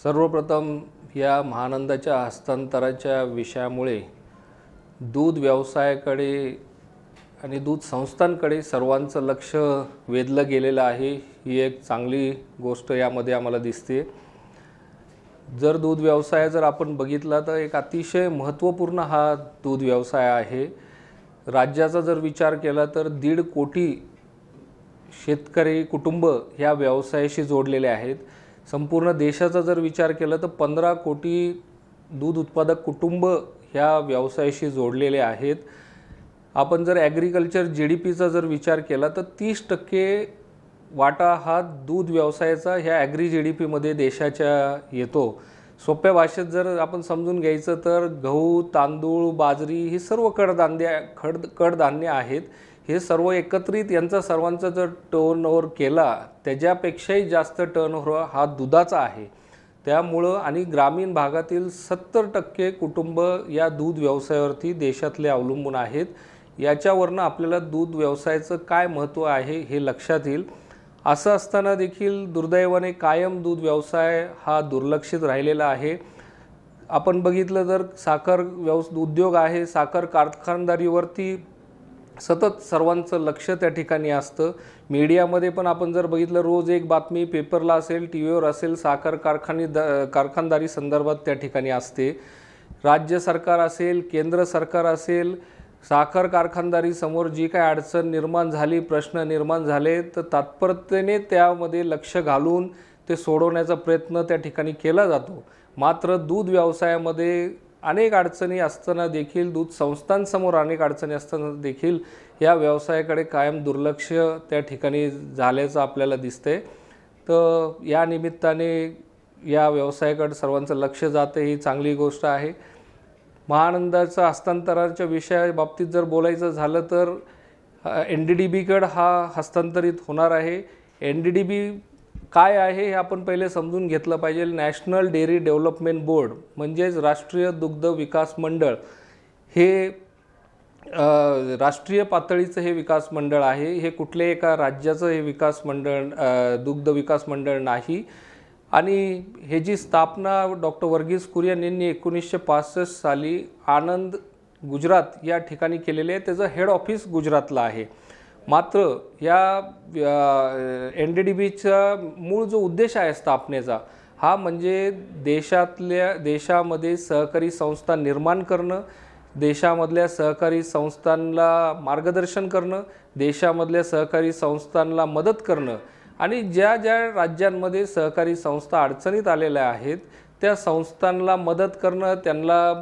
सर्वप्रथम या महानंदाच्या हस्तांतराच्या विषयामुळे दूध व्यवसायाकडे आणि दूध संस्थांकडे सर्वांचं लक्ष वेधलं गेलेलं आहे। ही एक चांगली गोष्ट यामध्ये आम्हाला दिसते। जर दूध व्यवसाय जर आपण बघितला तर एक अतिशय महत्त्वपूर्ण हा दूध व्यवसाय आहे। राज्याचा जर विचार केला तर 1.5 कोटी शेतकरी कुटुंब ह्या व्यवसायाशी जोडलेले आहेत। संपूर्ण देशाचा जर विचार केला तर 15 कोटी दूध उत्पादक कुटुंब ह्या व्यवसायाशी जोडलेले आहेत। आपण जर ॲग्रिकल्चर जीडीपीचा जर विचार केला तर 30% वाटा हा दूध व्यवसायाचा ह्या ॲग्री जीडीपीमध्ये देशाच्या येतो। सोप्या भाषेत जर आपण समजून घ्यायचं तर गहू, तांदूळ, बाजरी ही सर्व कडधान्य आहेत। हे सर्व एकत्रित यांचा सर्वांचा जर टर्नओव्हर केला त्याच्यापेक्षाही जास्त टर्नओव्हर हा दुधाचा आहे। त्यामुळे आणि ग्रामीण भागातील 70% कुटुंब या दूध व्यवसायावरती देशातले अवलंबून आहेत। याच्यावरनं आपल्याला दूध व्यवसायाचं काय महत्त्व आहे हे लक्षात येईल। असं असताना देखील दुर्दैवाने कायम दूध व्यवसाय हा दुर्लक्षित राहिलेला आहे। आपण बघितलं तर साखर उद्योग आहे, साखर कारखानदारीवरती सतत सर्वांचं लक्ष त्या ठिकाणी असतं। मीडियामध्ये पण आपण जर बघितलं रोज एक बातमी पेपरला असेल, टीव्हीवर असेल, साखर कारखानदारी संदर्भात त्या ठिकाणी असते। राज्य सरकार असेल, केंद्र सरकार असेल, साखर कारखानदारी समोर जी काय अडचण निर्माण झाली, प्रश्न निर्माण झाले तर तात्परतेने त्यामध्ये लक्ष घालून ते सोडवण्याचा प्रयत्न त्या ठिकाणी केला जातो। मात्र दूध व्यवसायामध्ये अनेक अडचणी असताना देखील, दूध संस्थांसमोर अनेक अडचणी असताना देखील या व्यवसायाकडे कायम दुर्लक्ष त्या ठिकाणी झाल्याचं आपल्याला दिसतंय। तर या निमित्ताने या व्यवसायाकडे सर्वांचं लक्ष जातं ही चांगली गोष्ट आहे। महानंदाच्या हस्तांतराच्या विषयाबाबतीत जर बोलायचं झालं तर NDDBकडे हा हस्तांतरित होणार आहे। NDDB काय आहे हे आपण पहिले समजून घेतलं पाहिजे। नॅशनल डेअरी डेव्हलपमेंट बोर्ड म्हणजेच राष्ट्रीय दुग्ध विकास मंडळ हे राष्ट्रीय पातळीचं हे विकास मंडळ आहे। हे कुठल्याही एका राज्याचं हे विकास मंडळ दुग्ध विकास मंडळ नाही। आणि हे जी स्थापना डॉक्टर वर्गीस कुरियन यांनी 1965 साली आनंद गुजरात या ठिकाणी केलेले आहे। त्याचं हेड ऑफिस गुजरातला आहे। मात्र या NDDBचा मूळ जो उद्देश आहे स्थापनेचा हा म्हणजे देशामध्ये सहकारी संस्था निर्माण करणं, देशामधल्या सहकारी संस्थांना मार्गदर्शन करणं, देशामधल्या सहकारी संस्थांना मदत करणं आणि ज्या राज्यांमध्ये सहकारी संस्था अडचणीत आलेल्या आहेत त्या संस्थांना मदत करणं, त्यांना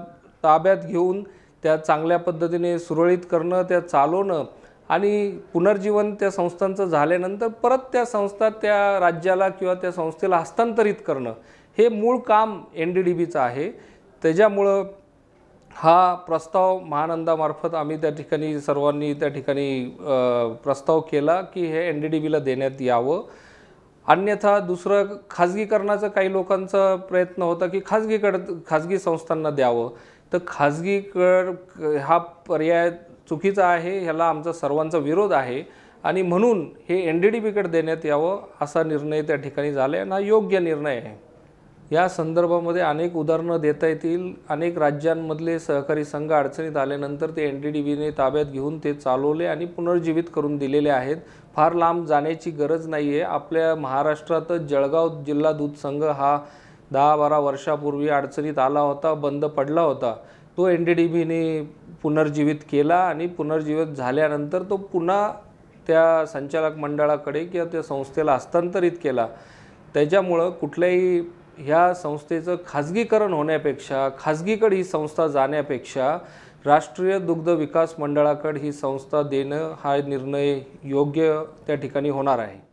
ताब्यात घेऊन त्या चांगल्या पद्धतीने सुरळीत करणं, त्या चालवणं आणि पुनर्जीवन त्या संस्थांचं झाल्यानंतर परत त्या संस्था त्या राज्याला किंवा त्या संस्थेला हस्तांतरित करणं हे मूळ काम NDDBचं आहे। त्याच्यामुळं हा प्रस्ताव महानंदामार्फत आम्ही त्या ठिकाणी सर्वांनी त्या ठिकाणी प्रस्ताव केला की हे NDDBला देण्यात यावं। अन्यथा दुसरं खाजगीकरणाचा काही लोकांचा प्रयत्न होता की खाजगी संस्थांना द्यावं। तर खाजगीकरण हा पर्याय चुकीचा आहे, ह्याला आमचा सर्वांचा विरोध आहे आणि म्हणून हे NDDBकडे देण्यात यावं असा निर्णय त्या ठिकाणी झाला आणि हा योग्य निर्णय आहे। या संदर्भामध्ये अनेक उदाहरणं देता येतील। अनेक राज्यांमधले सहकारी संघ अडचणीत आल्यानंतर ते NDDBने ताब्यात घेऊन ते चालवले आणि पुनर्जीवित करून दिलेले आहेत। फार लांब जाण्याची गरज नाही आहे। आपल्या महाराष्ट्रातच जळगाव जिल्हा दूध संघ हा 10-12 वर्षापूर्वी अडचणीत आला होता, बंद पडला होता। तो NDDBने पुनर्जीवित केला आणि पुनर्जीवित झाल्यानंतर तो पुन्हा त्या संचालक मंडळाकडे किंवा त्या संस्थेला हस्तांतरित केला। त्याच्यामुळं कुठल्याही ह्या संस्थेचं खाजगीकरण होण्यापेक्षा, खाजगीकडे ही संस्था जाण्यापेक्षा राष्ट्रीय दुग्ध विकास मंडळाकडे ही संस्था देणं हा निर्णय योग्य त्या ठिकाणी होणार आहे।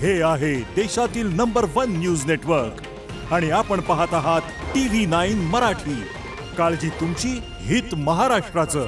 हे आहे देशातील नंबर 1 न्यूज नेटवर्क आणि आपण पाहत आहात TV9 मराठी। काळजी तुमची, हित महाराष्ट्राचं।